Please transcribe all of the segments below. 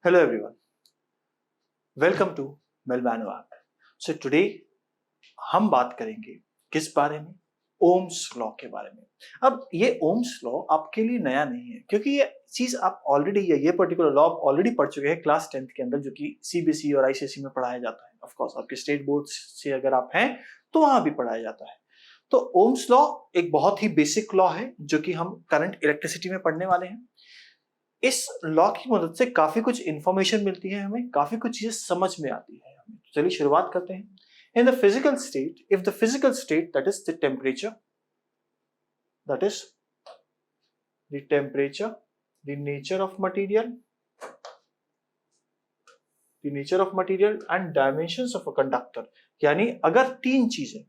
Hello everyone, welcome to Melvano app. So today हम बात करेंगे किस बारे में? ओम्स लॉ के बारे में। अब ये ओम्स लॉ आपके लिए नया नहीं है क्योंकि ये चीज आप ऑलरेडी ये पर्टिकुलर लॉ आप ऑलरेडी पढ़ चुके हैं क्लास 10th के अंदर, जो कि सीबीएसई और आईसीएसई में पढ़ाया जाता है। ऑफ कोर्स आपके स्टेट बोर्ड से अगर आप हैं तो वहां भी पढ़ाया जाता है। तो ओम्स लॉ एक बहुत ही बेसिक लॉ है जो कि हम करंट इलेक्ट्रिसिटी में पढ़ने वाले हैं। इस लॉ की मदद से काफी कुछ इंफॉर्मेशन मिलती है, हमें काफी कुछ चीजें समझ में आती है हमें। चलिए शुरुआत करते हैं। In the physical state, if the physical state that is the temperature, that is the temperature, the nature of material, the nature of material and dimensions of a conductor, यानी अगर तीन चीजें,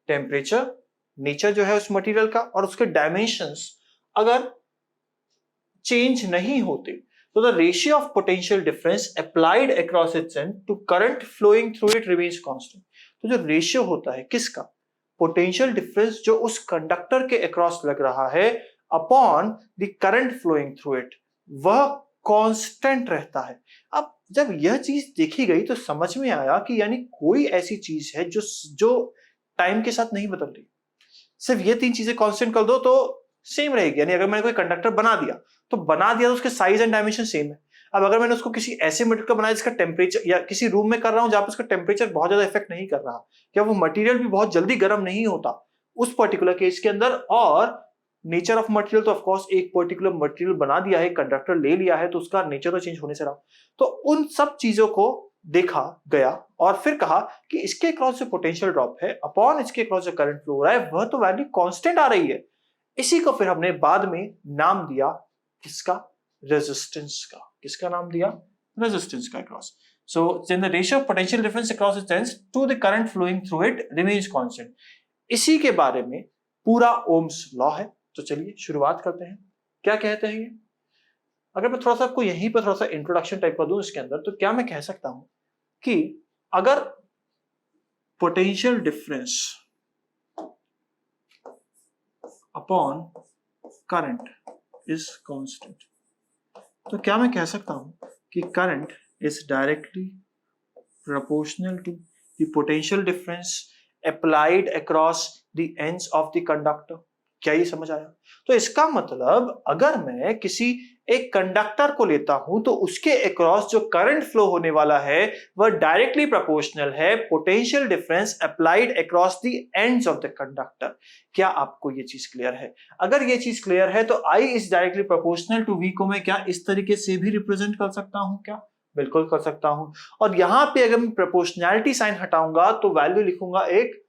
टेम्परेचर, नेचर जो है उस material का और उसके डायमेंशंस अगर चेंज नहीं होते, तो the ratio of potential difference applied across its end to current flowing through it remains constant. तो जो रेशियो होता है किसका? पोटेंशियल डिफरेंस जो उस कंडक्टर के अक्रॉस लग रहा है upon the current flowing through it, वह कांस्टेंट रहता है। अब जब यह चीज देखी गई तो समझ में आया कि यानी कोई ऐसी चीज है जो टाइम के साथ नहीं बदल रही। सिर्फ ये तीन चीजें कांस्टेंट कर दो तो सेम रहेगी। यानी अगर मैंने कोई कंडक्टर बना दिया तो उसके साइज एंड डायमेंशन सेम है। अब अगर मैंने उसको किसी ऐसे मटेरियल का बनाया जिसका टेम्परेचर, या किसी रूम में कर रहा हूं जहां पर उसका टेम्परेचर बहुत ज्यादा इफेक्ट नहीं कर रहा, क्या वो मटेरियल भी बहुत जल्दी गर्म नहीं होता उस पर्टिकुलर केस के अंदर, और नेचर ऑफ मटेरियल तो ऑफकोर्स एक पर्टिकुलर मटेरियल बना दिया है, कंडक्टर ले लिया है, तो उसका नेचर तो चेंज होने से रहा। तो उन सब चीजों को देखा गया और फिर कहा कि इसके अक्रॉस जो पोटेंशियल ड्रॉप है अपॉन इसके अक्रॉस जो करंट फ्लो हो रहा है वह तो वैल्यू कांस्टेंट आ रही है। इसी को फिर हमने बाद में नाम दिया किसका? रेजिस्टेंस का। किसका नाम दिया? रेजिस्टेंस का across. So then the ratio of potential difference across its ends to the current flowing through it remains constant. इसी के बारे में पूरा ओम्स लॉ है। तो चलिए शुरुआत करते हैं। क्या कहते हैं ये? अगर मैं थोड़ा सा आपको यहीं पर थोड़ा सा इंट्रोडक्शन टाइप का दूं इसके अंदर, तो क्या मैं कह सकता हूं कि अगर potential difference upon current is constant, तो क्या मैं कह सकता हूं कि current is directly proportional to the potential difference applied across the ends of the conductor. क्या ये समझ आया? तो इसका मतलब अगर मैं किसी एक कंडक्टर को लेता हूं तो उसके अक्रॉस जो करंट फ्लो होने वाला है वह डायरेक्टली प्रोपोर्शनल है potential difference applied across the ends of the conductor. क्या आपको ये चीज क्लियर है? अगर ये चीज क्लियर है तो I is directly proportional to V को मैं क्या इस तरीके से भी रिप्रेजेंट कर सकता हूं? क्या? बिल्कुल कर सकता हूं। और यहां पे अगर मैं प्रोपोर्शनैलिटी साइन हटाऊंगा तो वैल्यू लिखूंगा एक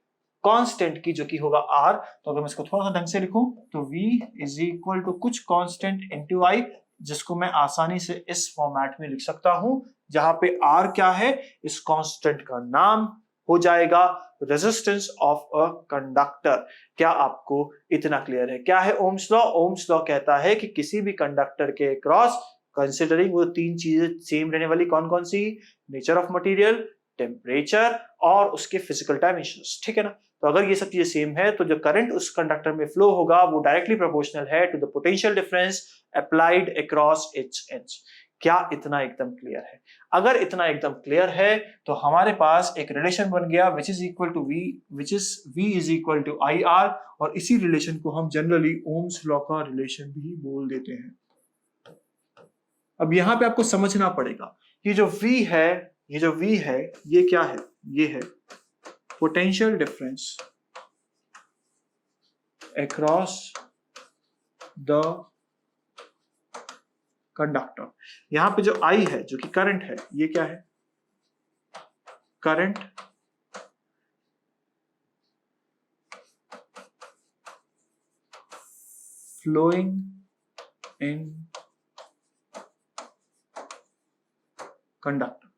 कांस्टेंट की जो कि होगा R। तो अगर मैं इसको थोड़ा सा ढंग से लिखूं तो V इज इक्वल टू कुछ कांस्टेंट इनटू I, जिसको मैं आसानी से इस फॉर्मेट में लिख सकता हूं जहां पे R क्या है? इस कांस्टेंट का नाम हो जाएगा रेजिस्टेंस ऑफ अ कंडक्टर। क्या आपको इतना क्लियर है? क्या है ओम्स लॉ? ओम्स लॉ कहता है कि किसी भी कंडक्टर के क्रॉस कंसिडरिंग वो तीन चीजें सेम रहने वाली, कौन कौन सी? नेचर ऑफ मटेरियल, टेम्परेचर और उसके फिजिकल डायमेंशंस। ठीक है ना? तो अगर ये सब चीजें सेम है तो जो करंट उस कंडक्टर में फ्लो होगा वो डायरेक्टली प्रोपोर्शनल है to the potential difference applied across its ends. क्या इतना एकदम क्लियर है? अगर इतना एकदम क्लियर है तो हमारे पास एक रिलेशन बन गया which is equal to V, which is V is equal to IR, और इसी रिलेशन को हम जनरली ओम्स लॉ का रिलेशन भी बोल देते हैं। अब यहां पे आपको समझना पड़ेगा ये जो V है, ये क्या है? ये है potential difference across the conductor. यहां पे जो I है जो कि करंट है, ये क्या है? Current flowing in conductor.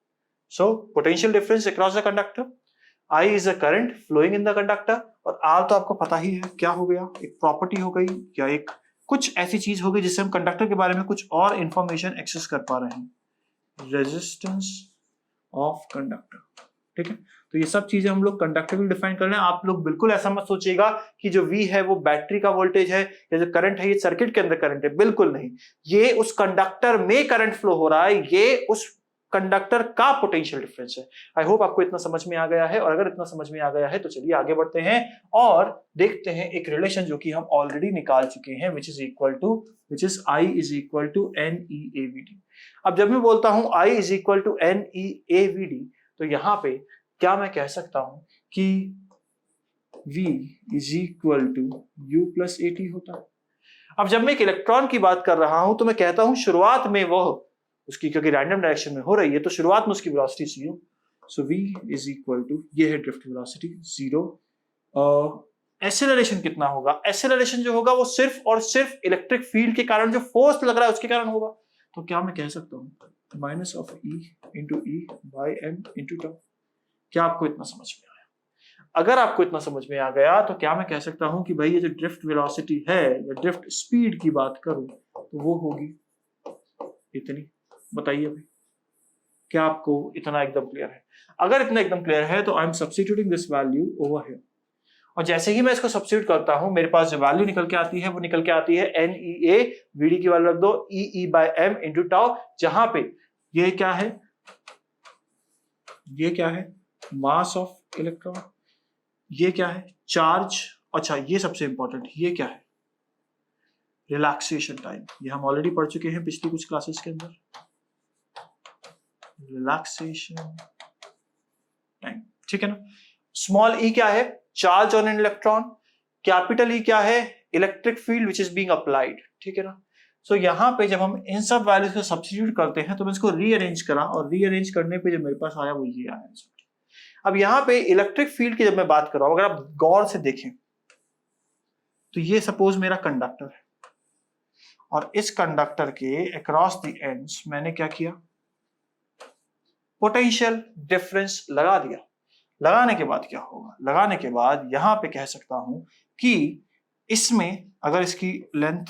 So potential difference across the conductor, I is a current flowing in the conductor, और R तो आपको पता ही है क्या हो गया? एक प्रॉपर्टी हो गई या एक कुछ ऐसी चीज हो गई जिससे हम कंडक्टर के बारे में कुछ और इंफॉर्मेशन एक्सेस कर पा रहे हैं। Resistance of conductor. ठीक है। तो ये सब चीजें हम लोग कंडक्टिविटी डिफाइन कर रहे हैं। आप लोग बिल्कुल ऐसा मत सोचिएगा कि जो V है वो बैटरी का वोल्टेज है या जो करंट है ये सर्किट के अंदर करंट है, बिल्कुल नहीं। ये उस कंडक्टर में करंट फ्लो हो रहा है, ये उस कंडक्टर का पोटेंशियल डिफरेंस है। आई होप आपको इतना समझ में आ गया है, और अगर इतना समझ में आ गया है तो चलिए आगे बढ़ते हैं और देखते हैं एक रिलेशन जो कि हम ऑलरेडी निकाल चुके हैं, which is I is equal to NEAVD। अब जब मैं बोलता हूं I is equal to NEAVD, तो यहां पे क्या मैं कह सकता हूं कि V is equal to U plus AT होता है। अब जब मैं एक इलेक्ट्रॉन की बात कर रहा हूं तो मैं कहता हूं शुरुआत में वह उसकी, क्योंकि रैंडम डायरेक्शन में हो रही है तो शुरुआत में उसकी velocity 0, so V is equal to, ये है ड्रिफ्ट वेलोसिटी 0। एक्सेलरेशन कितना होगा? एक्सेलरेशन जो होगा वो सिर्फ और सिर्फ इलेक्ट्रिक फील्ड के कारण जो फोर्स लग रहा है उसके कारण होगा। तो क्या मैं कह सकता हूं minus of E into E by M into tau. क्या आपको इतना समझ में आया? अगर आपको इतना समझ में आ गया तो क्या मैं कह सकता हूं कि भाई ये जो ड्रिफ्ट वेलोसिटी है या ड्रिफ्ट स्पीड की बात करूं तो वो होगी इतनी। बताइए भाई, क्या आपको इतना एकदम क्लियर है? अगर इतना एकदम क्लियर है तो I am substituting this value over here, और जैसे ही मैं इसको सब्स्टिट्यूट करता हूं मेरे पास जो वैल्यू निकल के आती है वो निकल के आती है NEAVD की वैल्यू रख दो EE by M into tau, जहां पे ये क्या है, ये क्या है, मास ऑफ इलेक्ट्रॉन, ये क्या है, चार्ज, अच्छा ये सबसे इंपॉर्टेंट, ये क्या है, रिलैक्सेशन टाइम। ये हम ऑलरेडी पढ़ चुके हैं पिछली कुछ क्लासेस के अंदर, रिलैक्सेशन टाइम, ठीक है ना। स्मॉल e क्या है, charge on an electron, capital E क्या है, electric field which is being applied, ठीक है ना। सो यहां पे जब हम इन सब वैल्यूज को सब्स्टिट्यूट करते हैं तो मैं इसको रीअरेंज करा, और रीअरेंज करने पे जो मेरे पास आया वो ये आया। अब यहां पे इलेक्ट्रिक फील्ड की जब मैं बात कर रहा हूं, अगर आप गौर से देखें तो ये सपोज मेरा कंडक्टर है, और इस कंडक्टर के अक्रॉस द एंड्स मैंने क्या किया, पोटेंशियल डिफरेंस लगा दिया। लगाने के बाद क्या होगा, लगाने के बाद यहां पे कह सकता हूं कि इसमें अगर इसकी लेंथ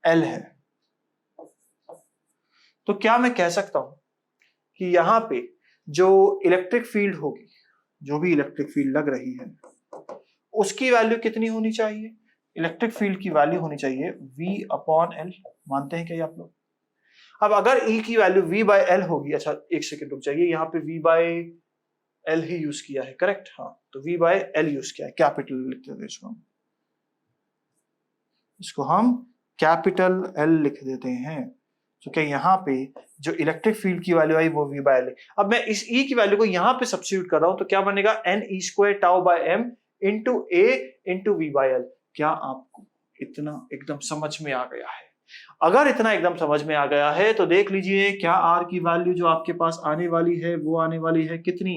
L है तो क्या मैं कह सकता हूं कि यहां पे जो इलेक्ट्रिक फील्ड होगी, जो भी इलेक्ट्रिक फील्ड लग रही है उसकी वैल्यू कितनी होनी चाहिए, इलेक्ट्रिक फील्ड की वैल्यू होनी चाहिए V अपॉन L। मानते हैं क्या आप लोग? अब अगर E की वैल्यू V बाय L होगी, अच्छा एक सेकंड रुक जाइए, यहाँ पे V by L he use किया है, करेक्ट, हाँ तो V बाय L यूज किया है, कैपिटल लिख देते हैं इसको हम कैपिटल L लिख देते हैं। तो क्या यहाँ पे जो इलेक्ट्रिक फील्ड की वैल्यू आई वो V बाय L है। अब मैं इस E की वैल्यू को यहाँ पे सब्स्टिट्यूट कर रहा हूं तो क्या बनेगा, NE square tau by M into A into V by L। क्या आपको इतना एकदम समझ में आ गया है? अगर इतना एकदम समझ में आ गया है तो देख लीजिए क्या R की वैल्यू जो आपके पास आने वाली है वो आने वाली है कितनी,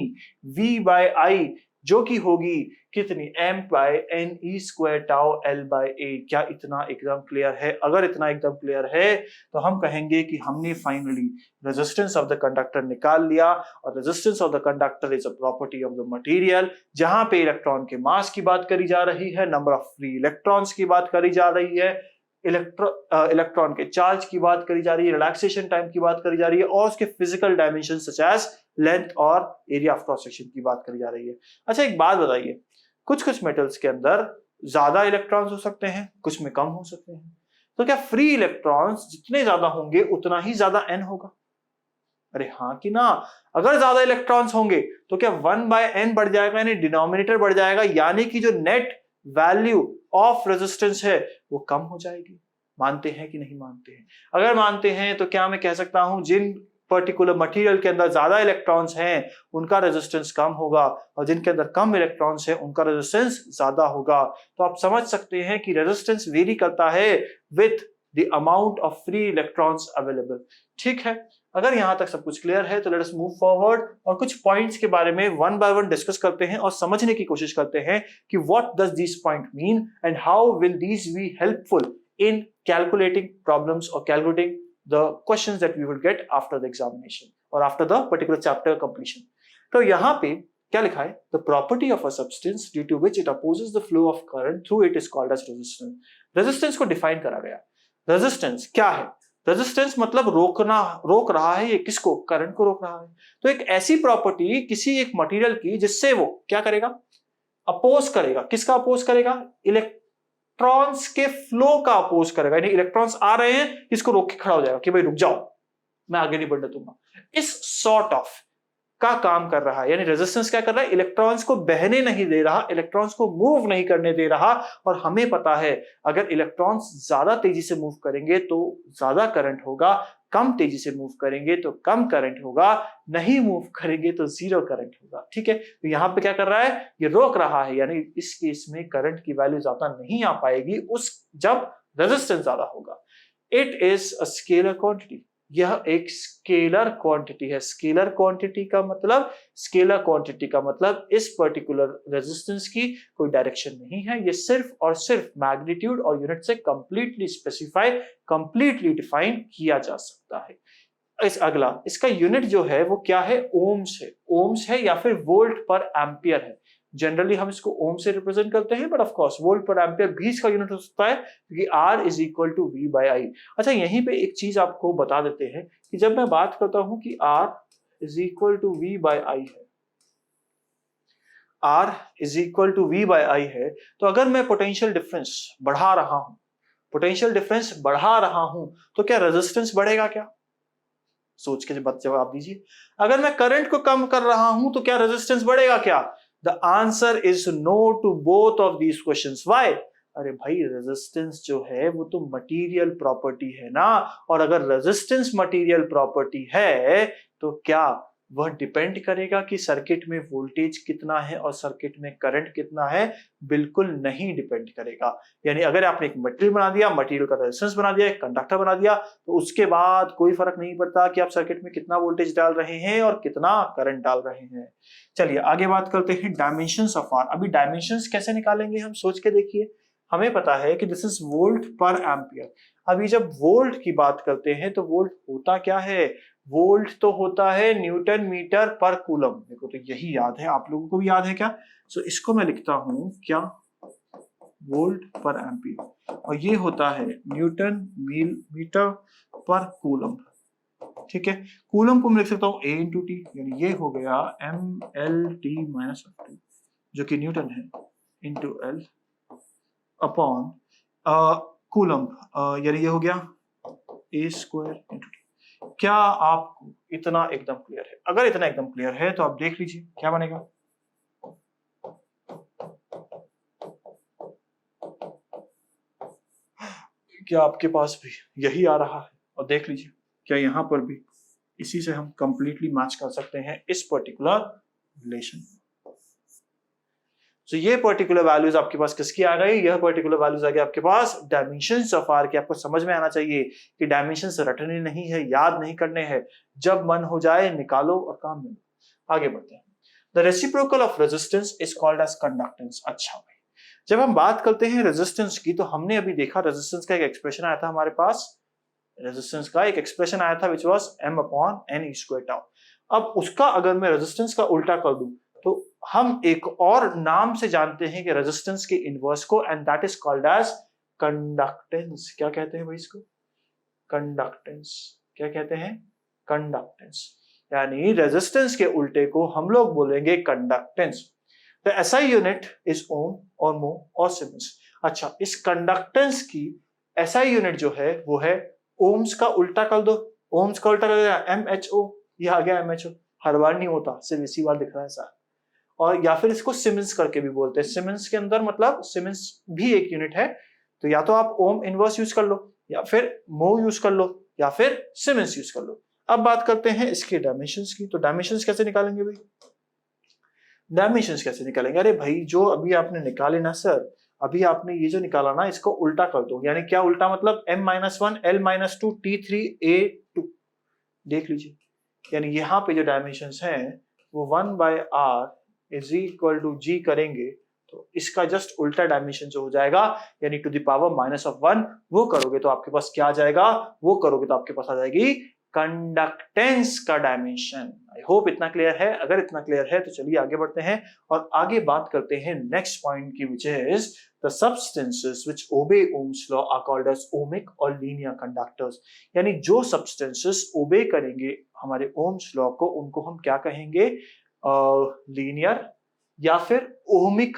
V बाय I, जो कि होगी कितनी, M by NE square tau L by A। क्या इतना एकदम क्लियर है? अगर इतना एकदम क्लियर है तो हम कहेंगे कि हमने finally resistance of the conductor निकाल लिया, और resistance of the conductor is a property of the material, जहां पे इलेक्ट्रॉन के मास की बात करी जा रही है, नंबर ऑफ फ्री इलेक्ट्रॉन्स की बात करी जा रही है, इलेक्ट्रॉन के चार्ज की बात करी जा रही है, रिलैक्सेशन टाइम की बात करी जा रही है, और उसके physical dimension such as length और एरिया ऑफ क्रॉस सेक्शन की बात करी जा रही है। अच्छा एक बात बताइए, कुछ कुछ मेटल्स के अंदर ज्यादा इलेक्ट्रॉन्स हो सकते हैं, कुछ में कम हो सकते हैं, तो क्या फ्री इलेक्ट्रॉन्स जितने ज्यादा होंगे उतना ही ज्यादा n होगा? अरे हाँ कि ना? अगर ज्यादा इलेक्ट्रॉन्स होंगे तो क्या 1 बाय n बढ़ जाएगा, यानी डिनोमिनेटर बढ़ जाएगा, यानी कि जो नेट वैल्यू ऑफ रेजिस्टेंस है वो कम हो जाएगी। मानते हैं कि नहीं मानते हैं? अगर मानते हैं तो क्या मैं कह सकता हूं जिन पर्टिकुलर मटेरियल के अंदर ज्यादा इलेक्ट्रॉन्स हैं उनका रेजिस्टेंस कम होगा, और जिनके अंदर कम इलेक्ट्रॉन्स हैं उनका रेजिस्टेंस ज्यादा होगा। तो आप समझ सकते हैं कि रेजिस्टेंस वेरी करता है with the amount of free electrons available. ठीक है, अगर यहां तक सब कुछ क्लियर है तो लेट अस मूव फॉरवर्ड और कुछ पॉइंट्स के बारे में वन बाय वन डिस्कस करते हैं और समझने की कोशिश करते हैं कि what does this point mean and how will these be helpful in calculating problems और calculating the questions that we will get after the examination or after the particular chapter completion. तो यहाँ पे क्या लिखा है, the property of a substance due to which it opposes the flow of current through it is called as resistance. Resistance को define करा गया। Resistance क्या है? रेजिस्टेंस मतलब रोक रहा है, ये किसको? करंट को रोक रहा है। तो एक ऐसी प्रॉपर्टी किसी एक मटेरियल की जिससे वो क्या करेगा? अपोज करेगा। किसका अपोज करेगा? इलेक्ट्रॉन्स के फ्लो का अपोज करेगा। यानी इलेक्ट्रॉन्स आ रहे हैं, इसको रोक के खड़ा हो जाएगा कि भाई रुक जाओ, मैं आगे नहीं बढ़ने दूंगा। इस सॉर्ट ऑफ का काम कर रहा है। यानी रेजिस्टेंस क्या कर रहा है? इलेक्ट्रॉन्स को बहने नहीं दे रहा, इलेक्ट्रॉन्स को मूव नहीं करने दे रहा। और हमें पता है अगर इलेक्ट्रॉन्स ज्यादा तेजी से मूव करेंगे तो ज्यादा करंट होगा, कम तेजी से मूव करेंगे तो कम करंट होगा, नहीं मूव करेंगे तो जीरो करंट होगा। ठीक है, तो यहां पे क्या कर रहा है? ये रोक रहा है। यानी इस केस में करंट की वैल्यू ज्यादा नहीं आ पाएगी जब रेजिस्टेंस ज्यादा होगा। It is a scalar quantity. यह एक स्केलर क्वांटिटी है। स्केलर क्वांटिटी का मतलब इस पर्टिकुलर रेजिस्टेंस की कोई डायरेक्शन नहीं है। ये सिर्फ और सिर्फ मैग्नीट्यूड और यूनिट से कंप्लीटली स्पेसिफाई, कंप्लीटली डिफाइन किया जा सकता है। अगला, इसका यूनिट जो है वो क्या है? ओम्स है। ओम्स है या फिर वोल्ट पर एम्पियर है। जनरली हम इसको ओम से रिप्रेजेंट करते हैं, but of course volt per ampere भी इसका यूनिट हो सकता है, क्योंकि R is equal to V by I. अच्छा, यहीं पे एक चीज आपको बता देते हैं कि जब मैं बात करता हूं कि R is equal to V by I है, R is equal to V by I है, तो अगर मैं पोटेंशियल डिफरेंस बढ़ा रहा हूं तो क्या रेजिस्टेंस बढ़ेगा? क्या सोच के जवाब दीजिए। अगर मैं करंट को कम कर रहा हूं तो क्या रेजिस्टेंस बढ़ेगा? क्या? The answer is no to both of these questions. Why? अरे भाई, रेजिस्टेंस जो है वो तो मटेरियल प्रॉपर्टी है ना, और अगर रेजिस्टेंस मटेरियल प्रॉपर्टी है तो क्या वह डिपेंड करेगा कि सर्किट में वोल्टेज कितना है और सर्किट में करंट कितना है? बिल्कुल नहीं डिपेंड करेगा। यानी अगर आपने एक मटेरियल बना दिया, मटेरियल का रेजिस्टेंस बना दिया, एक कंडक्टर बना दिया, तो उसके बाद कोई फर्क नहीं पड़ता कि आप सर्किट में कितना वोल्टेज डाल रहे हैं और कितना करंट डाल रहे हैं। चलिए आगे बात करते हैं डायमेंशंस ऑफ आर। अभी डायमेंशंस कैसे निकालेंगे हम, सोच के देखिए। हमें पता है कि this is volt per ampere. अभी जब वोल्ट की बात करते हैं तो वोल्ट होता क्या है? वोल्ट तो होता है न्यूटन मीटर पर कूलम। देखो, तो यही याद है, आप लोगों को भी याद है क्या? सो इसको मैं लिखता हूं क्या? वोल्ट पर एम्पियर, और ये होता है न्यूटन मीटर पर कूलम। ठीक है, कूलम को मैं लिख सकता हूं A इंटू टी, यानी ये हो गया MLT माइनस F2, जो कि न्यूटन है, इंटू L अपॉन कूलम, यानी ये हो गया A स्क्वायर इंटू टी। क्या आपको इतना एकदम क्लियर है? अगर इतना एकदम क्लियर है तो आप देख लीजिए क्या बनेगा। क्या आपके पास भी यही आ रहा है? और देख लीजिए क्या यहां पर भी इसी से हम कंप्लीटली मैच कर सकते हैं इस पर्टिकुलर रिलेशन। तो ये पर्टिकुलर वैल्यूज आपके पास किसकी आ गई? यह पर्टिकुलर वैल्यूज आ गई आपके पास डायमेंशंस ऑफ आर के। आपको समझ में आना चाहिए कि डायमेंशंस रटने नहीं है, याद नहीं करने हैं, जब मन हो जाए निकालो और काम में लो। आगे बढ़ते हैं। The reciprocal of resistance is called as conductance. अच्छा भाई, जब हम बात करते हैं रेजिस्टेंस की, तो हमने अभी देखा रेजिस्टेंस का एक एक्सप्रेशन आया था हमारे पास, रेजिस्टेंस का एक एक्सप्रेशन आया था which was m upon n square tau. अब उसका अगर मैं रेजिस्टेंस का उल्टा कर दूं तो हम एक और नाम से जानते हैं कि रेजिस्टेंस के इनवर्स को, and that is called as conductance. क्या कहते हैं भाई इसको? कंडक्टेंस। क्या कहते हैं? कंडक्टेंस। यानी रेजिस्टेंस के उल्टे को हम लोग बोलेंगे conductance. The SI unit is ohm or mho और सीमेंस। अच्छा, इस कंडक्टेंस की एसआई यूनिट जो है वो है ओम्स का उल्टा कर दो। ओम्स का उल्टा कर दो MHO, ये आ गया MHO। हर बार नहीं होता, सिर्फ इसी बार दिख रहा है सर। और या फिर इसको सीमेंस करके भी बोलते हैं। सीमेंस के अंदर मतलब सीमेंस भी एक यूनिट है, तो या तो आप ओम इनवर्स यूज कर लो, या फिर मो यूज कर लो, या फिर सीमेंस यूज कर लो। अब बात करते हैं इसके डायमेंशंस की। तो डायमेंशंस कैसे निकालेंगे भाई? डायमेंशंस कैसे निकालेंगे? अरे भाई, जो अभी आपने निकाले ना सर, अभी आपने ये जो निकाला ना, इसको उल्टा कर दो। यानी क्या उल्टा? मतलब M-1 L-2 T3 A2। देख लीजिए, यानी यहाँ पे जो डायमेंशंस हैं वो 1/R is equal to G करेंगे तो इसका जस्ट उल्टा डायमेंशन जो हो जाएगा, यानी टू द पावर -1, वो करोगे तो आपके पास क्या आ जाएगा? वो करोगे तो आपके पास आ जाएगी कंडक्टेंस का डायमेंशन। आई होप इतना क्लियर है। अगर इतना क्लियर है तो चलिए आगे बढ़ते हैं और आगे बात करते हैं नेक्स्ट पॉइंट की, which is the substances which obey Ohm's law are called as ohmic or linear conductors. यानी जो सब्सटेंसेस ओबे करेंगे हमारे ओम्स लॉ को, उनको हम क्या कहेंगे? लीनियर या फिर ओमिक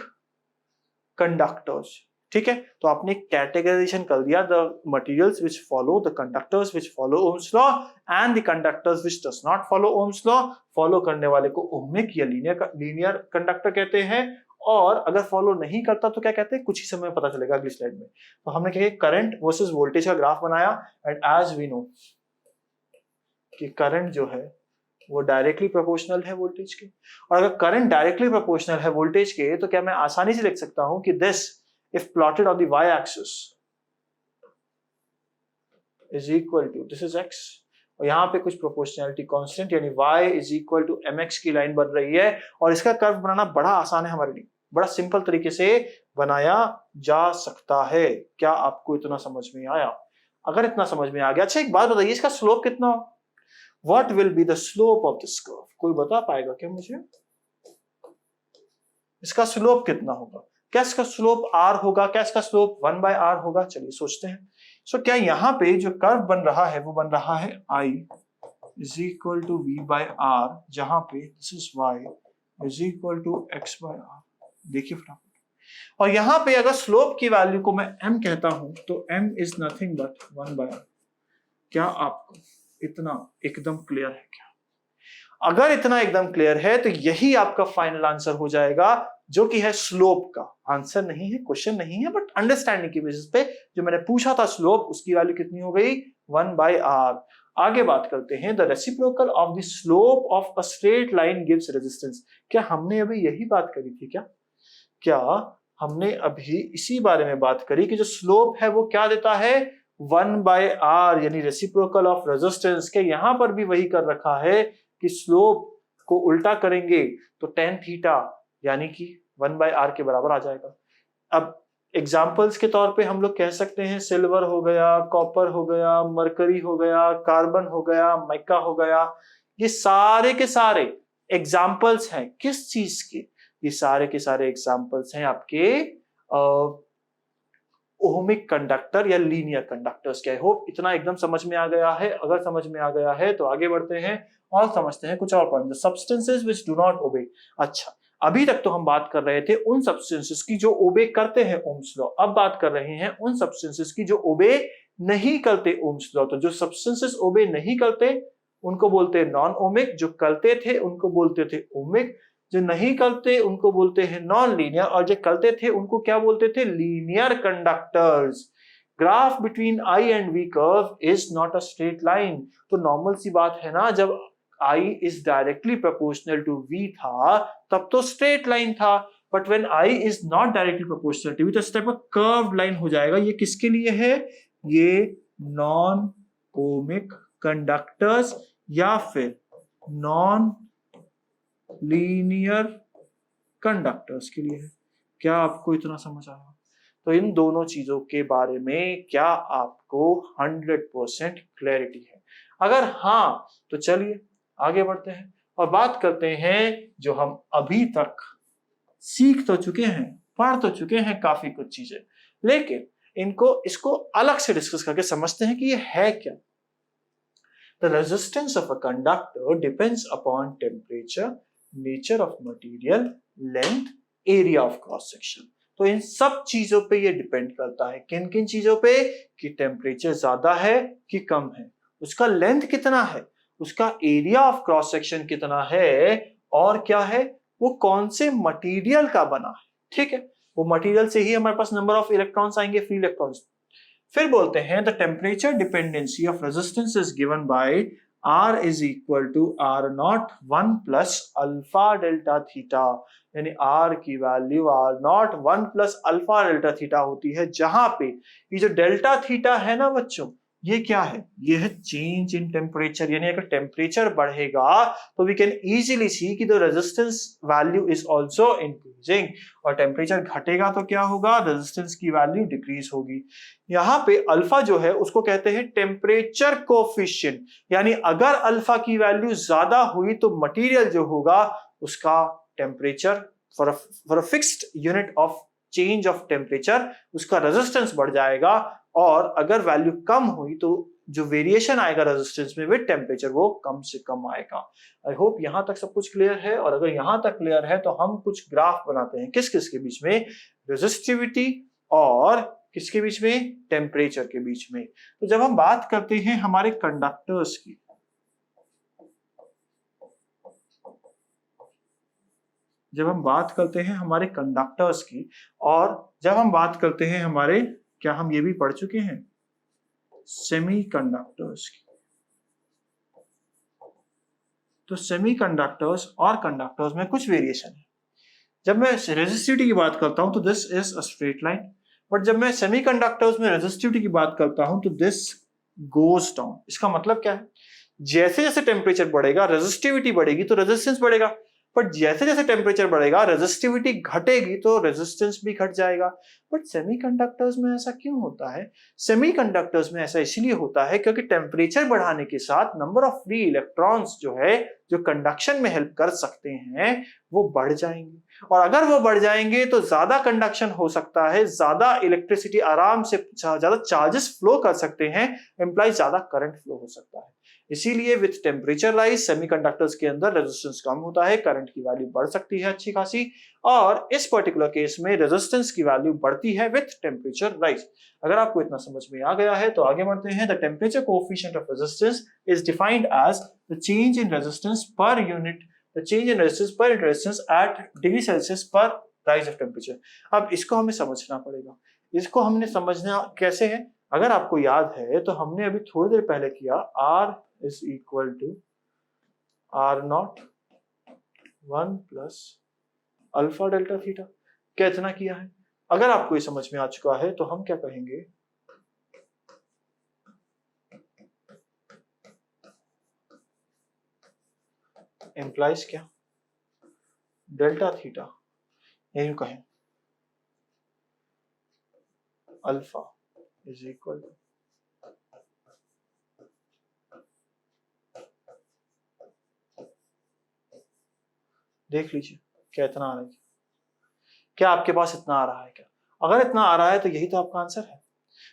कंडक्टर्स। ठीक है, तो आपने कैटेगराइजेशन कर दिया, the materials which follow, the conductors which follow Ohm's law and the conductors which does not follow Ohm's law. Follow करने वाले को ओमिक या लीनियर कंडक्टर कहते हैं, और अगर फॉलो नहीं करता तो क्या कहते हैं, कुछ ही समय में पता चलेगा अगली स्लाइड में। तो हमने क्या करंट वर्सेस वोल्टेज का ग्राफ बनाया, एंड एज वी नो कि करंट जो है वो डायरेक्टली प्रोपोर्शनल है वोल्टेज के, और अगर करंट डायरेक्टली प्रोपोर्शनल है वोल्टेज के, तो क्या मैं आसानी से लिख सकता हूं कि this if plotted on the y-axis is equal to, this is x, और यहाँ पे कुछ प्रोपोर्शनैलिटी कांस्टेंट यानी y is equal to mx की लाइन बन रही है, और इसका कर्व बनाना बड़ा आसान है हमारे लिए, बड़ा सिंपल तरीके से बनाया जा सकता है। क्या आपको इतना समझ में आया? अगर इतना समझ में आ गया, अच्छा एक बात बताइए, इसका स्लोप कितना हो? What will be the slope of this curve? कोई बता पाएगा क्या मुझे? इसका स्लोप कितना होगा? क्या इसका स्लोप r होगा? क्या इसका स्लोप 1/r होगा? चलिए सोचते हैं। सो क्या यहाँ पे जो कर्व बन रहा है वो बन रहा है I is equal to v/r, जहां पे this is y is equal to x/r। देखिए फटाफट, और यहाँ पे अगर स्लोप की वैल्यू को मैं m कहता हूं तो m is nothing but 1/r। क्या आपको इतना एकदम क्लियर है क्या? अगर इतना एकदम क्लियर है तो यही आपका फाइनल आंसर हो जाएगा, जो कि है स्लोप का। आंसर नहीं है, क्वेश्चन नहीं है, बट अंडरस्टैंडिंग की बेसिस पे जो मैंने पूछा था स्लोप, उसकी वैल्यू कितनी हो गई? 1/r। आगे बात करते हैं, the reciprocal of the slope of a straight line gives resistance. क्या हमने अभी यही बात करी थी? क्या हमने अभी इसी बारे में बात करी कि जो स्लोप है वो क्या देता है? 1/r, यानी रेसिप्रोकल ऑफ रेजिस्टेंस। के यहां पर भी वही कर रखा है कि स्लोप को उल्टा करेंगे तो tan थीटा यानी कि 1/r के बराबर आ जाएगा। अब एग्जाम्पल्स के तौर पे हम लोग कह सकते हैं सिल्वर हो गया, कॉपर हो गया, मरकरी हो गया, कार्बन हो गया, माइका हो गया। ये सारे के सारे एग्जाम्पल्स हैं किस चीज के? ये सारे के सारे एग्जाम्पल्स हैं आपके ओमिक कंडक्टर या लीनियर कंडक्टर्स के। आई होप इतना एकदम समझ में आ गया है। अगर समझ में आ गया है तो आगे बढ़ते हैं और समझते हैं कुछ और point. Substances which do not obey. अच्छा, अभी तक तो हम बात कर रहे थे उन सब्सटेंसेस की जो ओबे करते हैं ओम्स लॉ, अब बात कर रहे हैं उन सब्सटेंसेस की जो ओबे नहीं करते ओम्स लॉ। तो जो सब्सटेंसेस ओबे नहीं करते उनको बोलते हैं नॉन ओमिक, जो करते थे उनको बोलते थे ओमिक, जो नहीं करते उनको बोलते हैं नॉन लीनियर, और जो करते थे उनको क्या बोलते थे? Linear conductors. Graph between I and V curve is not a straight line. तो नॉर्मल सी बात है ना, जब I is directly proportional to V था तब तो स्ट्रेट लाइन था, but when I is not directly proportional to V तो इस टाइप का कर्व लाइन हो जाएगा। ये किसके लिए है? ये नॉन ओमिक कंडक्टर्स या फिर नॉन लीनियर कंडक्टर्स के लिए है। क्या आपको इतना समझ आया? तो इन दोनों चीजों के बारे में क्या आपको 100% क्लैरिटी है? अगर हाँ तो चलिए आगे बढ़ते हैं और बात करते हैं जो हम अभी तक सीख तो चुके हैं, पढ़ तो चुके हैं काफी कुछ चीजें, लेकिन इसको अलग से डिस्कस करके समझते हैं कि ये है क्या। The resistance of a conductor depends upon temperature, nature of material, length, area of cross section। तो इन सब चीजों पे ये डिपेंड करता है। किन किन चीजों पे? कि टेम्परेचर ज्यादा है कि कम है, उसका लेंथ कितना है, उसका एरिया ऑफ क्रॉस सेक्शन कितना है, और क्या है वो कौन से मटेरियल का बना है। ठीक है, वो मटेरियल से ही हमारे पास नंबर ऑफ इलेक्ट्रॉन्स आएंगे, फ्री इलेक्ट्रॉन्स। फिर बोलते हैं the temperature dependency of resistance is given by R is equal to R0 1 plus alpha delta theta, यानी R की value R0 1 plus alpha delta theta होती है, जहां पे ये जो डेल्टा थीटा है ना बच्चों, ये क्या है? ये है चेंज इन टेम्परेचर, यानी अगर टेम्परेचर बढ़ेगा तो वी कैन इजीली सी कि the resistance value is also increasing, और टेम्परेचर घटेगा तो क्या होगा? रेजिस्टेंस की वैल्यू डिक्रीज होगी। यहाँ पे अल्फा जो है उसको कहते हैं टेम्परेचर कोफिशिएंट, यानी अगर अल्फा की वैल्यू ज्यादा हुई तो मटेरियल जो होगा उसका temperature for a fixed unit of change of temperature उसका रेजिस्टेंस बढ़ जाएगा, और अगर वैल्यू कम हुई तो जो वेरिएशन आएगा रेजिस्टेंस में विद टेम्परेचर वो कम से कम आएगा। आई होप यहां तक सब कुछ क्लियर है, और अगर यहां तक क्लियर है तो हम कुछ ग्राफ बनाते हैं किस किस के बीच में? रेजिस्टिविटी और किसके बीच में? टेम्परेचर के बीच में। तो जब हम बात करते हैं हमारे कंडक्टर्स की, जब हम बात करते हैं हमारे कंडक्टर्स की, और जब हम बात करते हैं हमारे, क्या हम ये भी पढ़ चुके हैं, सेमीकंडक्टर्स की। तो सेमीकंडक्टर्स और कंडक्टर्स में कुछ वेरिएशन है। जब मैं रेजिस्टिविटी की बात करता हूं तो this is a straight line, but जब मैं सेमीकंडक्टर्स में रेजिस्टिविटी की बात करता हूं तो दिस गोज डाउन। इसका मतलब क्या है? जैसे जैसे टेम्परेचर बढ़ेगा रेजिस्टिविटी बढ़ेगी तो रेजिस्टेंस बढ़ेगा, बट जैसे जैसे टेम्परेचर बढ़ेगा रेजिस्टिविटी घटेगी तो रेजिस्टेंस भी घट जाएगा। बट सेमीकंडक्टर्स में ऐसा क्यों होता है? सेमीकंडक्टर्स में ऐसा इसलिए होता है क्योंकि टेम्परेचर बढ़ाने के साथ नंबर ऑफ फ्री इलेक्ट्रॉन्स जो है, जो कंडक्शन में हेल्प कर सकते हैं, वो बढ़ जाएंगे, और अगर वो बढ़ जाएंगे तो ज्यादा कंडक्शन हो सकता है, ज्यादा इलेक्ट्रिसिटी आराम से, ज्यादा चार्जेस फ्लो कर सकते हैं, इंप्लाई ज्यादा करंट फ्लो हो सकता है। इसीलिए विथ टेम्परेचर राइज सेमीकंडक्टर्स के अंदर रेजिस्टेंस कम होता है, करंट की वैल्यू बढ़ सकती है अच्छी खासी, और इस पर्टिकुलर केस में रेजिस्टेंस की वैल्यू बढ़ती है विथ टेम्परेचर राइज। अगर आपको इतना समझ में आ गया है तो आगे बढ़ते हैं। The temperature coefficient of resistance is defined as the change in resistance per unit, the change in resistance per resistance at degree Celsius per rise of temperature. अब इसको हमें समझना पड़ेगा। इसको हमने समझना कैसे है? अगर आपको याद है तो हमने अभी थोड़ी देर पहले किया R is equal to R not 1 plus alpha delta theta. क्या इतना किया है? अगर आपको ये समझ में आ चुका है तो हम क्या कहेंगे, इंप्लाइज क्या? डेल्टा थीटा, यही कहें अल्फा इज इक्वल टू, देख लीजिए क्या इतना आ रहा है? क्या आपके पास इतना आ रहा है क्या? अगर इतना आ रहा है तो यही तो आपका आंसर है।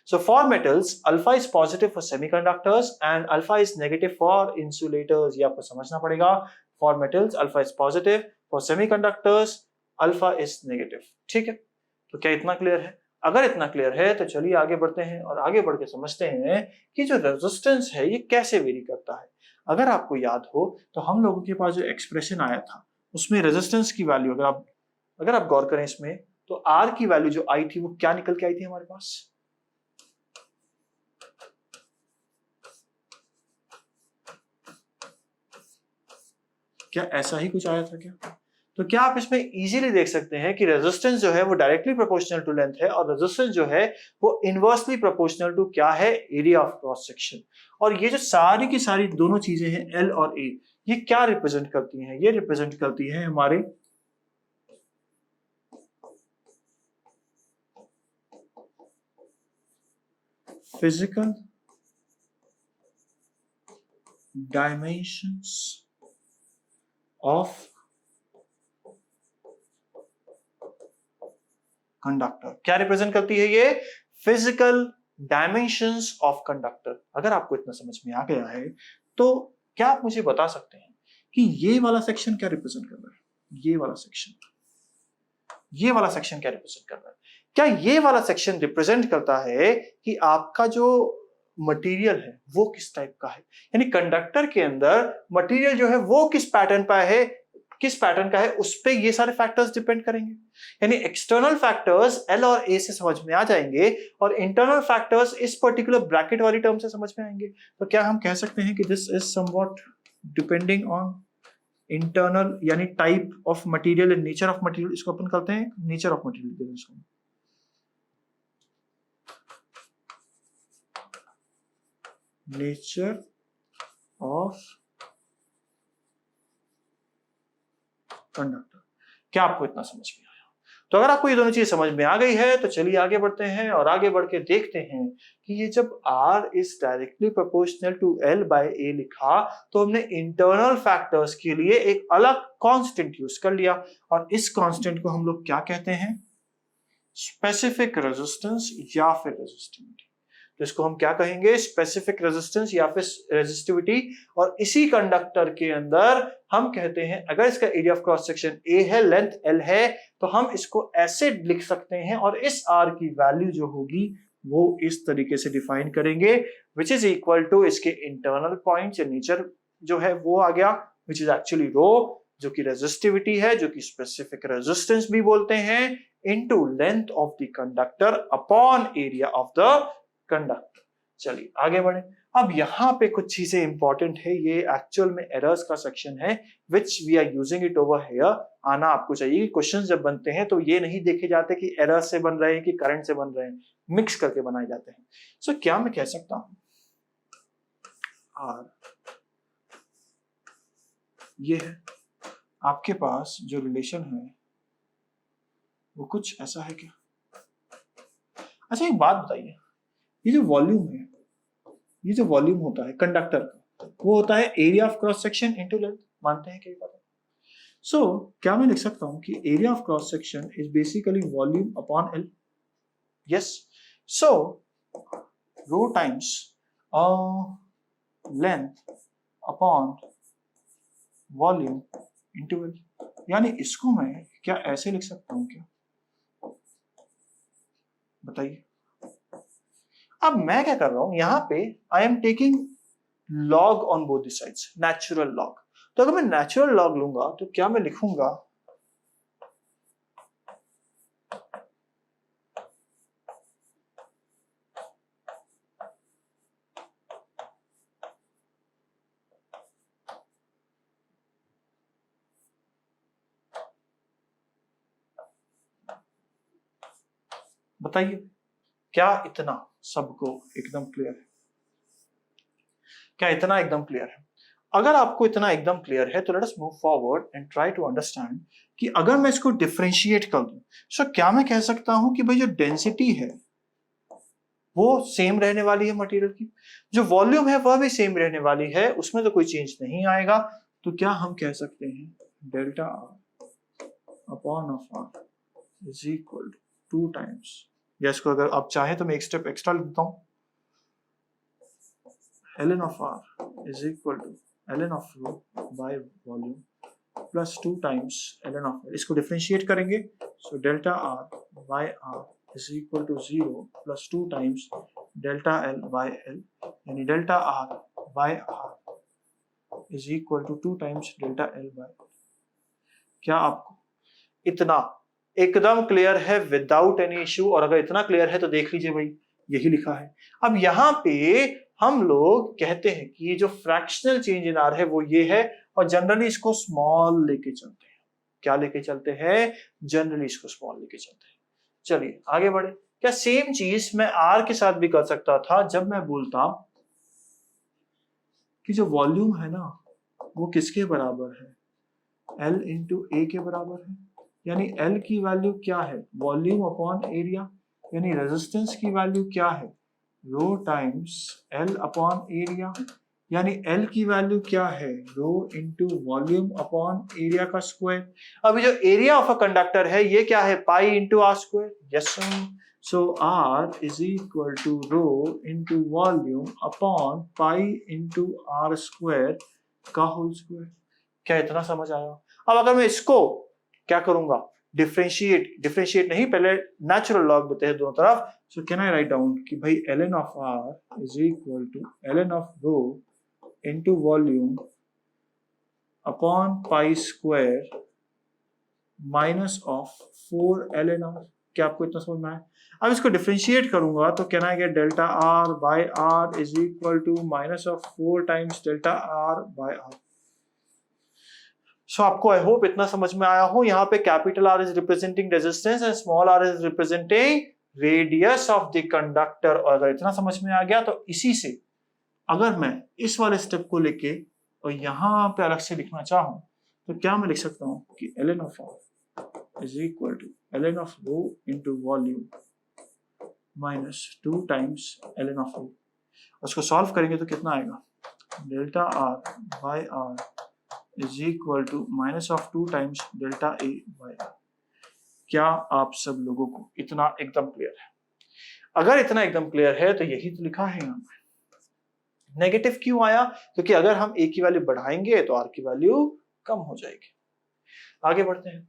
So for metals, alpha is positive for semiconductors and alpha is negative for insulators. ये आपको समझना पड़ेगा। For metals, alpha is positive. For semiconductors, alpha is negative. ठीक है? तो क्या इतना क्लियर है? अगर इतना क्लियर है तो चलिए आगे बढ़ते हैं, और आगे बढ़ के समझते हैं कि जो रेजिस्टेंस है ये कैसे वेरी करता है। अगर आपको याद हो तो हम लोगों के पास जो एक्सप्रेशन आया था उसमें रेजिस्टेंस की वैल्यू, अगर आप गौर करें इसमें, तो आर की वैल्यू जो आई थी वो क्या निकल के आई थी हमारे पास? क्या ऐसा ही कुछ आया था क्या? तो क्या आप इसमें इजीली देख सकते हैं कि रेजिस्टेंस जो है वो डायरेक्टली प्रोपोर्शनल टू लेंथ है, और रेजिस्टेंस जो है वो इनवर्सली प्रोपोर्शनल टू क्या है? Area of cross section. और ये जो सारी की सारी दोनों चीजें हैं एल और ए, ये क्या रिप्रेजेंट करती हैं? ये रिप्रेजेंट करती है हमारे फिजिकल डायमेंशंस ऑफ कंडक्टर। क्या रिप्रेजेंट करती है ये? Physical dimensions of conductor. अगर आपको इतना समझ में आ गया है तो क्या आप मुझे बता सकते हैं कि ये वाला सेक्शन क्या रिप्रेजेंट कर रहा है? ये वाला सेक्शन क्या रिप्रेजेंट कर रहा है? क्या ये वाला सेक्शन रिप्रेजेंट करता है कि आपका जो मटेरियल है वो किस टाइप का है, यानी कंडक्टर के अंदर मटेरियल जो है वो किस पैटर्न का है, उस पे ये सारे फैक्टर्स डिपेंड करेंगे। यानी एक्सटर्नल फैक्टर्स एल और ए से समझ में आ जाएंगे, और इंटरनल फैक्टर्स इस पर्टिकुलर ब्रैकेट वाली टर्म से समझ में आएंगे। तो क्या हम कह सकते हैं कि this is somewhat depending on internal, यानी type of material and nature of material. इसको अपन करते हैं नेचर ऑफ मटेरियल। इसको नेचर ऑफ कंडक्टर। क्या आपको इतना समझ में आया? तो अगर आपको ये दोनों चीज समझ में आ गई है तो चलिए आगे बढ़ते हैं और आगे बढ़ के देखते हैं कि ये जब R is directly proportional to L by A लिखा तो हमने इंटरनल फैक्टर्स के लिए एक अलग कांस्टेंट यूज कर लिया और इस कांस्टेंट को हम लोग क्या कहते हैं? स्पेसिफिक रेजिस्टेंस या फिर रेजिस्टिविटी। तो इसको हम क्या कहेंगे? स्पेसिफिक रेजिस्टेंस या फिर रेजिस्टिविटी। और इसी कंडक्टर के अंदर हम कहते हैं अगर इसका area of cross section A है, लेंथ L है, तो हम इसको ऐसे लिख सकते हैं और इस R की वैल्यू जो होगी वो इस तरीके से डिफाइन करेंगे, विच इज इक्वल टू इसके इंटरनल पॉइंट या नेचर जो है वो आ गया, विच इज एक्चुअली रो, जो कि रेजिस्टिविटी है, जो कि स्पेसिफिक रेजिस्टेंस भी बोलते हैं, into length of the conductor upon area of the conductor. चलिए आगे बढ़े। अब यहां पे कुछ चीजें इंपॉर्टेंट है, ये एक्चुअल में एरर्स का सेक्शन है which we are using it over here. आना आपको चाहिए। क्वेश्चन जब बनते हैं तो ये नहीं देखे जाते कि एरर्स से बन रहे हैं कि करंट से बन रहे हैं, मिक्स करके बनाए जाते हैं। सो क्या मैं कह सकता हूं आर ये है, आपके पास जो रिलेशन है वो कुछ ऐसा है क्या? अच्छा एक बात बताइए, ये जो वॉल्यूम है, ये जो वॉल्यूम होता है कंडक्टर का, वो होता है area of cross section into length, मानते हैं क्या ये बात? सो क्या मैं लिख सकता हूं कि area of cross section is basically volume upon L? Yes. So rho times length upon volume into L, यानी इसको मैं क्या ऐसे लिख सकता हूं क्या? बताइए। अब मैं क्या कर रहा हूं यहां पे, I am taking log on both the sides, natural log. तो अगर मैं नेचुरल लॉग लूंगा तो क्या मैं लिखूंगा बताइए क्या इतना सबको एकदम क्लियर है? क्या इतना एकदम क्लियर है? अगर आपको इतना एकदम क्लियर है तो let us move forward and try to understand कि अगर मैं इसको डिफरेंशिएट कर दूं, सो क्या मैं कह सकता हूं कि भाई जो डेंसिटी है वो सेम रहने वाली है मटेरियल की, जो वॉल्यूम है वह भी सेम रहने वाली है, उसमें तो कोई चेंज नहीं आएगा। तो क्या हम कह सकते हैं delta R upon of R is equal to times, या इसको अगर आप चाहें तो मैं एक स्टेप एक्स्ट्रा लिखता हूं, ln of r is equal to ln of rho by volume plus 2 times ln of l। इसको डिफरेंशिएट करेंगे, so delta r by r is equal to 0 plus 2 times delta l by l, यानी delta r by r is equal to 2 times delta l by l। क्या आपको इतना एकदम clear है without any issue? और अगर इतना क्लियर है तो देख लीजिए भाई यही लिखा है। अब यहां पे हम लोग कहते हैं कि ये जो फ्रैक्शनल चेंज इन आर है वो ये है, और जनरली इसको स्मॉल लेके चलते हैं। क्या लेके चलते हैं? जनरली इसको स्मॉल लेके चलते हैं। चलिए आगे बढ़े। क्या सेम चीज मैं आर के साथ भी कर सकता था जब मैं बोलता कि जो वॉल्यूम है ना वो किसके बराबर है? L इंटू ए के बराबर है, यानी L की वैल्यू क्या है? वॉल्यूम अपॉन एरिया, यानी रेजिस्टेंस की वैल्यू क्या है? रो टाइम्स L अपॉन एरिया, यानी L की वैल्यू क्या है? Rho into volume upon area का स्क्वायर। अभी जो एरिया ऑफ अ कंडक्टर है ये क्या है? Pi into R square. Yes so R is equal to rho into volume upon pi into R square का होल स्क्वायर। क्या इतना समझ आया? अब अगर मैं इसको क्या करूंगा? डिफरेंशिएट नहीं, पहले नेचुरल लॉग देते हैं दोनों तरफ। So can I write down कि भाई ln of r is equal to ln of rho into volume upon pi square minus of 4 ln r। क्या आपको इतना समझ में आया? अब इसको डिफरेंशिएट करूंगा तो can I get delta r by r is equal to minus of 4 times delta r by r। So आपको आई होप इतना समझ में आया हो। यहाँ पे capital R is representing resistance and small r is representing radius of the conductor. और अगर इतना समझ में आ गया तो इसी से अगर मैं इस वाले स्टेप को लेके और यहाँ पे अलग से लिखना चाहूँ तो क्या मैं लिख सकता हूँ कि ln of r is equal to ln of rho into volume minus 2 times ln of rho। उसको सॉल्व करेंगे तो कितना आएगा, delta R by R is equal to minus of 2 times delta A by R. क्या आप सब लोगों को इतना एकदम क्लियर है? अगर इतना एकदम क्लियर है तो यही तो लिखा है यहाँ पे। नेगेटिव क्यों आया? क्योंकि अगर हम ए की वैल्यू बढ़ाएंगे तो आर की वैल्यू कम हो जाएगी। आगे बढ़ते हैं,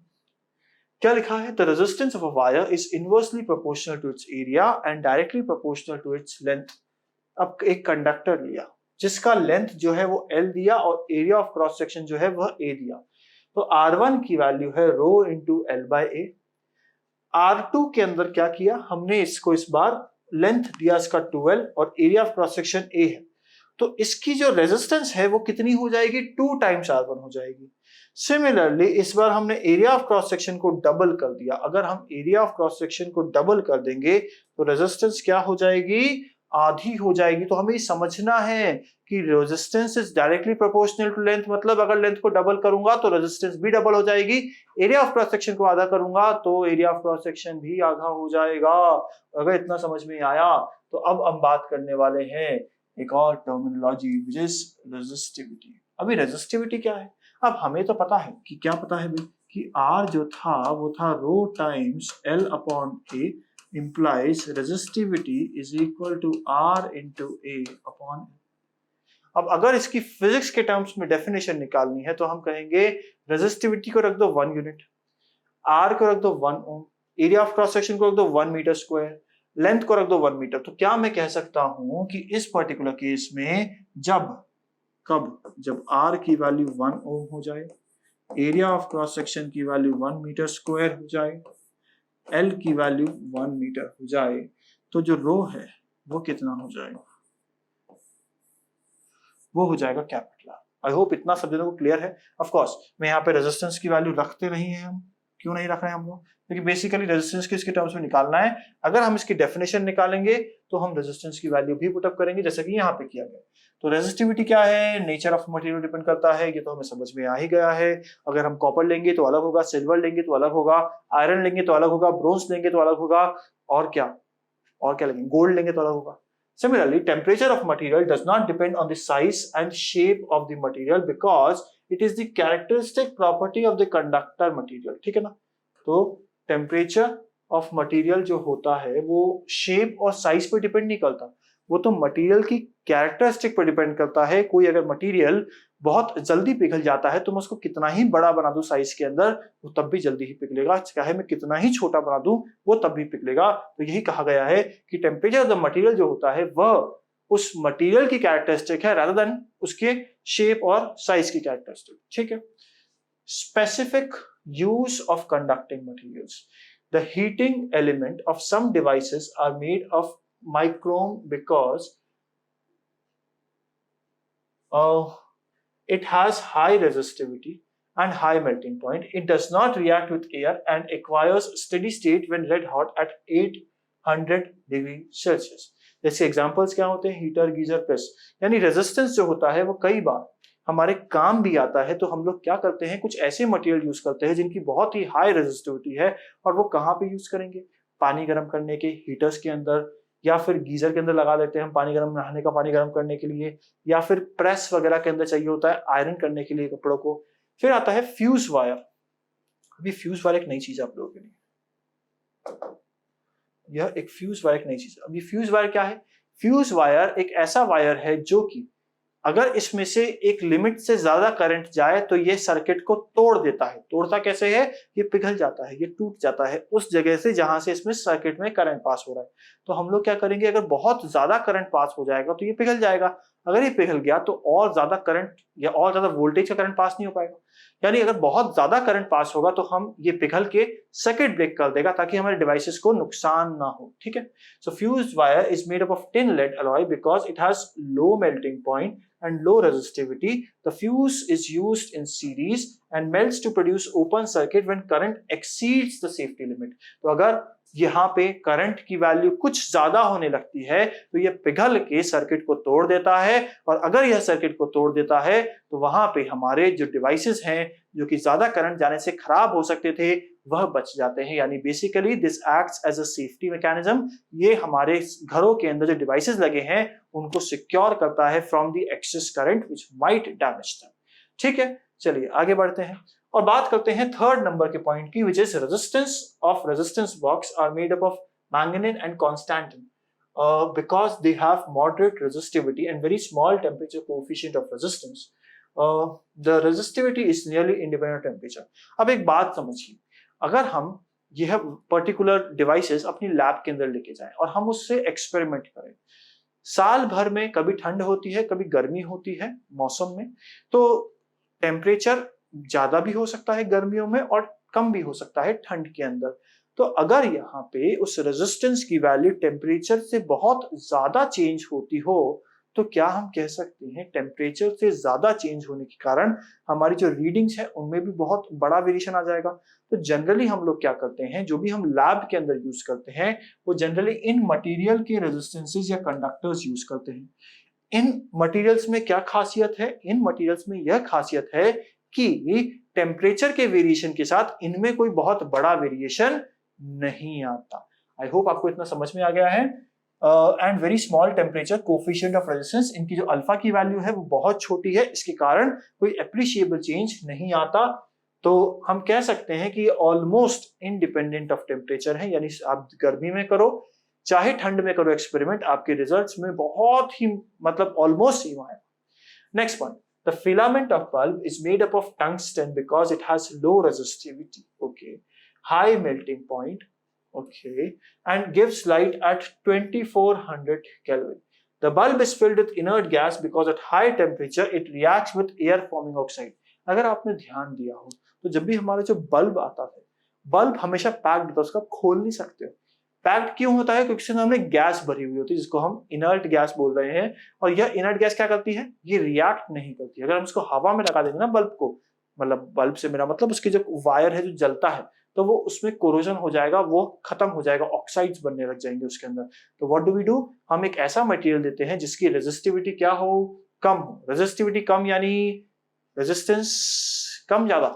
क्या लिखा है? The resistance of a wire is inversely proportional to its area and directly proportional to its length. अब एक कंडक्टर लिया जिसका लेंथ जो है वो L दिया और एरिया ऑफ क्रॉस सेक्शन जो है वह A दिया, तो R1 की वैल्यू है rho into L by A. R2 के अंदर क्या किया हमने, इसको इस बार लेंथ दिया इसका 12 और area of cross section A है, तो इसकी जो रेजिस्टेंस है वो कितनी हो जाएगी, 2 टाइम्स R1 हो जाएगी। सिमिलरली इस बार हमने एरिया ऑफ क्रॉस सेक्शन को डबल कर दिया। अगर हम एरिया ऑफ क्रॉस सेक्शन को डबल कर देंगे तो रेजिस्टेंस क्या हो जाएगी, आधी हो जाएगी। तो हमें समझना है कि resistance is directly proportional to length, मतलब अगर लेंथ को डबल करूंगा तो रेजिस्टेंस भी डबल हो जाएगी। एरिया ऑफ क्रॉस सेक्शन को आधा करूंगा तो एरिया ऑफ क्रॉस सेक्शन भी आधा हो जाएगा। अगर इतना समझ में आया तो अब हम बात करने वाले हैं एक और टर्मिनोलॉजी विच इज रेजिस्टिविटी। अभी रेजिस्टिविटी क्या है? अब हमें तो पता है कि क्या पता है भाई कि R जो था वो था rho times L upon A implies resistivity is equal to R into A upon L। अब अगर इसकी फिजिक्स के टर्म्स में डेफिनेशन निकालनी है तो हम कहेंगे रेजिस्टिविटी को रख दो 1 यूनिट, R को रख दो 1 ओम, एरिया ऑफ क्रॉस सेक्शन को रख दो 1 मीटर स्क्वायर, लेंथ को रख दो 1 मीटर। तो क्या मैं कह सकता हूं कि इस पर्टिकुलर केस में जब R की वैल्यू 1 ओम हो जाए, एरिया ऑफ क्रॉस सेक्शन की वैल्यू 1 मीटर स्क्वायर हो जाए, L की वैल्यू 1 मीटर हो जाए, तो जो रो है वो कितना हो जाएगा, वो हो जाएगा कैपिटल R। आई होप इतना सब जनों को क्लियर है। ऑफ कोर्स मैं यहाँ पे रेजिस्टेंस की वैल्यू रखते नहीं है, हम क्यों नहीं रख रहे हैं हम लोग, क्योंकि बेसिकली रेजिस्टेंस किसके टर्म्स में निकालना है। अगर हम इसकी डेफिनेशन निकालेंगे तो हम रेजिस्टेंस की वैल्यू भी पुटअप करेंगे जैसे कि यहाँ पे किया गया। तो रेजिस्टिविटी क्या है, नेचर ऑफ मटेरियल डिपेंड करता है, ये तो हमें समझ में आ ही गया है। अगर हम कॉपर लेंगे तो अलग होगा, सिल्वर लेंगे तो अलग होगा, आयरन लेंगे तो अलग होगा, ब्रोंज लेंगे तो अलग होगा, और क्या लेंगे, गोल्ड लेंगे तो अलग होगा। Similarly, temperature of material does not depend on the size and shape of the material because it is the characteristic property of the conductor material। ठीक है ना? तो temperature of material जो होता है वो shape और size पे डिपेंड नहीं करता, वो तो मटेरियल की कैरेक्टरिस्टिक पर डिपेंड करता है। कोई अगर मटेरियल बहुत जल्दी पिघल जाता है तो मैं उसको कितना ही बड़ा बना दूं साइज के अंदर, वो तब भी जल्दी ही पिघलेगा, चाहे मैं कितना ही छोटा बना दूं वो तब भी पिघलेगा। तो यही कहा गया है कि टेम्परेचर ऑफ द मटेरियल जो होता है वह उस मटेरियल की कैरेक्टरिस्टिक है रादर देन उसके शेप और साइज की कैरेक्टरिस्टिक। ठीक है। Specific use of conducting materials, the heating element of some devices are made of microme because it has high resistivity and high melting point. It does not react with air and acquires steady state when red hot at 800 degree Celsius। जैसे examples क्या होते हैं, heater, geyser, press. यानी resistance जो होता है वो कई बार हमारे काम भी आता है। तो हम लोग क्या करते हैं, कुछ ऐसे मटेरियल यूज करते हैं जिनकी बहुत ही हाई रेजिस्टिविटी है, और वो कहाँ पे यूज करेंगे, पानी गर्म करने के हीटर्स के अंदर, या फिर गीजर के अंदर लगा देते हैं हम पानी गर्म, नहाने का पानी गर्म करने के लिए, या फिर प्रेस वगैरह के अंदर चाहिए होता है आयरन करने के लिए कपड़ों को। फिर आता है फ्यूज वायर। अभी फ्यूज वायर एक नई चीज आप लोगों के लिए, यह एक फ्यूज वायर एक नई चीज। अब ये फ्यूज वायर क्या है, फ्यूज वायर एक ऐसा वायर है जो कि अगर इसमें से एक लिमिट से ज्यादा करंट जाए तो ये सर्किट को तोड़ देता है। तोड़ता कैसे है, ये पिघल जाता है, ये टूट जाता है उस जगह से जहां से इसमें सर्किट में करंट पास हो रहा है। तो हम लोग क्या करेंगे, अगर बहुत ज्यादा करंट पास हो जाएगा तो ये पिघल जाएगा। अगर ये पिघल गया तो और ज्यादा करंट या और ज्यादा वोल्टेज का करंट पास नहीं हो पाएगा। यानी अगर बहुत ज्यादा करंट पास होगा तो हम ये पिघल के सर्किट ब्रेक कर देगा ताकि हमारे डिवाइसेस को नुकसान ना हो। ठीक है। So fuse wire is made up of tin lead alloy because it has low melting point and low resistivity. The fuse is used in series and melts to produce open circuit when current exceeds the safety limit। तो अगर यहाँ पे current की value कुछ ज्यादा होने लगती है तो ये पिघल के सर्किट को तोड़ देता है, और अगर यह सर्किट को तोड़ देता है तो वहां पे हमारे जो डिवाइसेस हैं जो कि ज्यादा करंट जाने से खराब हो सकते थे वह बच जाते हैं। यानी basically this acts as a safety mechanism. ये हमारे घरों के अंदर जो डिवाइसेस लगे हैं उनको सिक्योर करता है from the excess current which might damage them. ठीक है, चलिए आगे बढ़ते हैं और बात करते हैं थर्ड नंबर के पॉइंट की, which is resistance box are made up of manganese and constantan because they have moderate resistivity and very small temperature coefficient of resistance. The resistivity is nearly independent of temperature. अब एक बात समझिए, अगर हम यह particular devices अपनी lab के अंदर लेके जाएं और हम उससे एक्सपेरिमेंट करें, साल भर में कभी ठंड होती है कभी गर्मी होती है मौसम में, तो टेम्परेचर ज्यादा भी हो सकता है गर्मियों में और कम भी हो सकता है ठंड के अंदर। तो अगर यहाँ पे उस रेजिस्टेंस की वैल्यू टेम्परेचर से बहुत ज्यादा चेंज होती हो तो क्या हम कह सकते हैं टेम्परेचर से ज्यादा चेंज होने के कारण हमारी जो रीडिंग्स है उनमें भी बहुत बड़ा वेरिएशन आ जाएगा। तो जनरली हम लोग क्या करते हैं, जो भी हम लैब के अंदर यूज करते हैं वो जनरली इन मटेरियल के रेजिस्टेंसेस या कंडक्टर्स यूज करते हैं। इन मटेरियल्स में क्या खासियत है, इन मटेरियल्स में यह खासियत है कि टेम्परेचर के वेरिएशन के साथ इनमें कोई बहुत बड़ा वेरिएशन नहीं आता। आई होप आपको इतना समझ में आ गया है। And very small temperature coefficient of resistance, इनकी जो अल्फा की वैल्यू है वो बहुत छोटी है, इसके कारण कोई एप्रिशिएबल चेंज नहीं आता। तो हम कह सकते हैं कि ऑलमोस्ट इंडिपेंडेंट ऑफ टेम्परेचर है, यानी आप गर्मी में करो चाहे ठंड में करो एक्सपेरिमेंट, आपके रिजल्ट्स में बहुत ही मतलब ऑलमोस्ट सेम आएगा। Next point, the filament of bulb is made up of tungsten because it has low resistivity, okay, high melting point, okay, and gives light at 2400 Kelvin. The bulb is filled with inert gas because at high temperature it reacts with air forming oxide. अगर आपने ध्यान दिया हो तो जब भी हमारा जो बल्ब आता है, बल्ब हमेशा पैक्ड होता है, उसको आप खोल नहीं सकते हो। पैक्ड क्यों होता है? क्योंकि इसमें हमने गैस भरी हुई होती है जिसको हम इनर्ट गैस बोल रहे हैं, और यह इनर्ट गैस क्या करती है, ये रिएक्ट नहीं करती। अगर हम इसको हवा में लगा देंगे ना बल्ब को, मतलब बल्ब से मेरा मतलब उसकी जो वायर है जो जलता है, तो वो उसमें कोरोजन हो जाएगा, वो खत्म हो जाएगा, ऑक्साइड्स बनने लग जाएंगे उसके अंदर। तो व्हाट डू वी डू, हम एक ऐसा मटेरियल देते हैं जिसकी रेजिस्टिविटी क्या हो, कम हो। रेजिस्टिविटी कम यानी रेजिस्टेंस कम ज्यादा,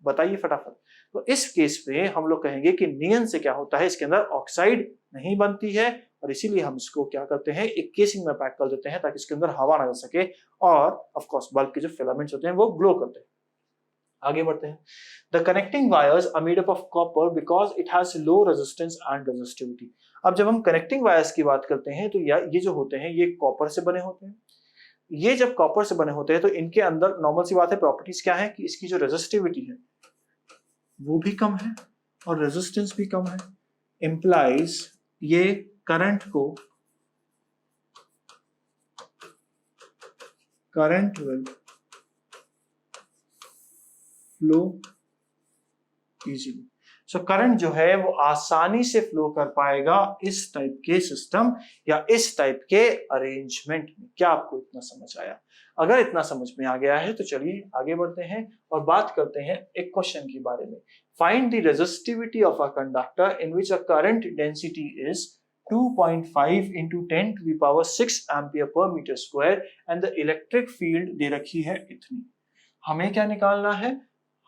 बताइए फटाफट। तो इस केस में हम लोग कहेंगे कि नियन से क्या होता है, इसके अंदर ऑक्साइड नहीं बनती है, और इसीलिए हम इसको क्या करते हैं, एक केसिंग में पैक कर देते हैं ताकि इसके अंदर हवा ना जा सके, और ऑफ कोर्स बल्ब के जो फिलामेंट्स होते हैं वो ग्लो करते हैं। आगे बढ़ते हैं। The connecting wires are made up of copper because it has low resistance and resistivity. अब जब हम कनेक्टिंग वायर्स की बात करते हैं तो ये जो होते हैं ये कॉपर से बने होते हैं। ये जब कॉपर से बने होते हैं तो इनके अंदर नॉर्मल सी बात है, प्रॉपर्टीज क्या है कि इसकी जो रेजिस्टिविटी है वो भी कम है और रेजिस्टेंस भी कम है। इंप्लाइज ये current will flow easily. So current जो है वो आसानी से फ्लो कर पाएगा इस टाइप के सिस्टम या इस टाइप के अरेंजमेंट में। क्या आपको इतना समझ आया? अगर इतना समझ में आ गया है तो चलिए आगे बढ़ते हैं और बात करते हैं एक क्वेश्चन के बारे में। Find the resistivity of a conductor in which a current density is 2.5 into 10 to the power 6 ampere per metre square and the electric field दे रखी है इतनी। हमें क्या निकालना है?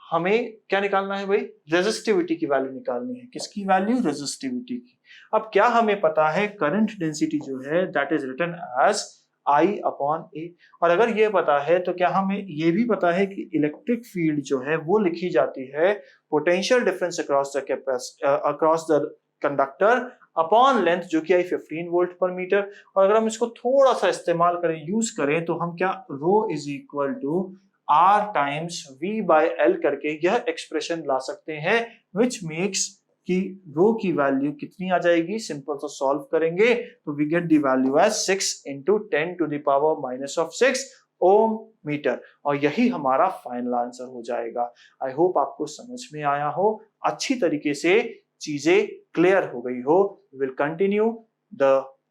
हमें क्या निकालना है भाई? रेजिस्टिविटी की वैल्यू निकालनी है। किसकी वैल्यू? रेजिस्टिविटी की। अब क्या हमें पता है, करंट डेंसिटी जो है that is written as I upon A, और अगर ये पता है तो क्या हमें ये भी पता है कि इलेक्ट्रिक फील्ड जो है वो लिखी जाती है potential difference across the conductor upon length जो कि 15 वोल्ट पर मीटर। और अगर हम इसको थोड़ा सा इस्तेमाल करें, यूज करें, तो हम क्या, rho is equal to R times V by L करके यह एक्सप्रेशन ला सकते हैं, विच मेक्स कि रो की वैल्यू कितनी आ जाएगी। सिंपल सा सॉल्व करेंगे तो we get the value as 6 into 10 to the power -6 ohm metre, और यही हमारा फाइनल आंसर हो जाएगा। आई होप आपको समझ में आया हो, अच्छी तरीके से चीजें क्लियर हो गई हो। Will continue the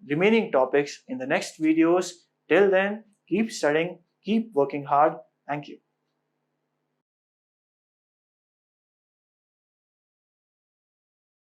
remaining topics in the next videos. Till then keep studying, keep working hard. Thank you.